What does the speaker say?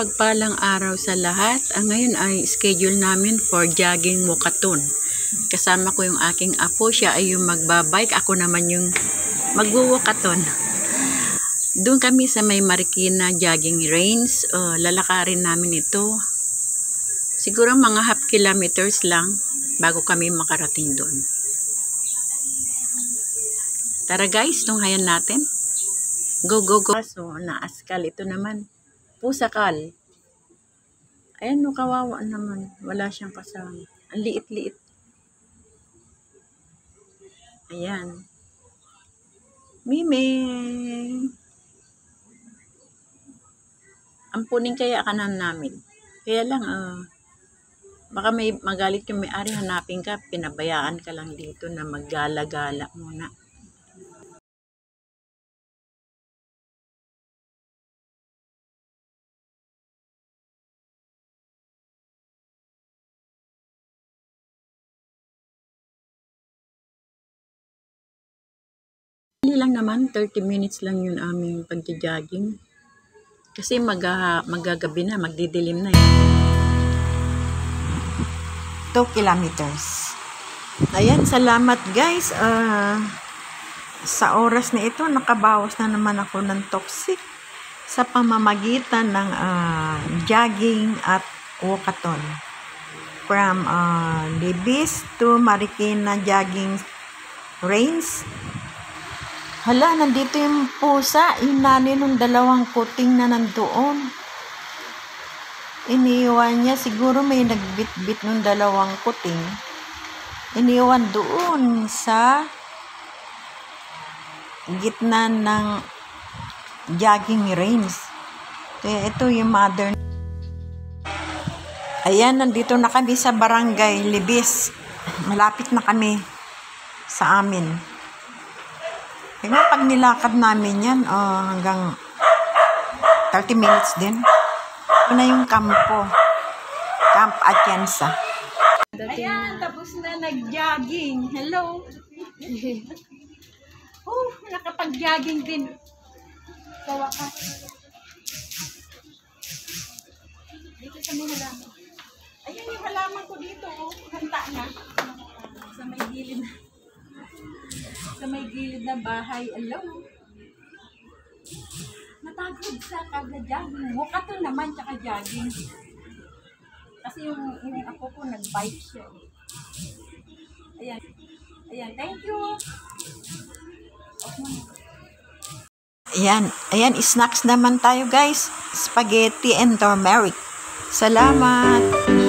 mapagpalang araw sa lahat. Ngayon ay schedule namin for jogging walkathon. Kasama ko yung aking apo, siya ay yung magbabike, ako naman yung magwo-walkathon. Doon kami sa may Marikina jogging range, lalakarin namin ito. Siguro mga half kilometers lang bago kami makarating doon. Tara guys, tunghayan natin. Go, go, go. So, naaskal. Ito naman, pusakal. Ayan, no, kawawa naman. Wala siyang kasama. Ang liit-liit. Ayan. Miming. Ampunin kaya kanan namin. Kaya lang, baka may magalit yung may-ari, hanapin ka, pinabayaan ka lang dito na maggala-gala muna. Hindi lang naman, 30 minutes lang yun aming pag-jogging. Kasi magagabi na, magdidilim na eh. 2 kilometers. Ayan, salamat guys. Sa oras na ito, nakabawas na naman ako ng toxic sa pamamagitan ng jogging at walkathon. From Libis to Marikina jogging range. Hala, nandito yung pusa. Inani nung dalawang kuting na nandoon. Iniwan niya. Siguro may nagbit-bit nung dalawang kuting. Iniwan doon sa gitna ng jogging range. Kaya ito yung mother. Ayan, nandito na kami sa barangay Libis. Malapit na kami sa amin. Kaya pag nilakad namin yan, hanggang 30 minutes din. Ito na yung kampo. Camp Atienza. Ayan, tapos na nag-jogging. Hello. Nakapag-jogging din. Sa wakas. Dito sa mga halaman. Ayan yung halaman ko dito. Hanta na. Sa may gilid na. Sa may gilid na bahay. Hello. Natagod sa kada-jogging. Walkathon naman, tsaka jogging. Kasi yung ako ko, nag-bike siya. Ayan. Ayan, thank you. Ayan, snacks naman tayo guys. Spaghetti and turmeric. Salamat.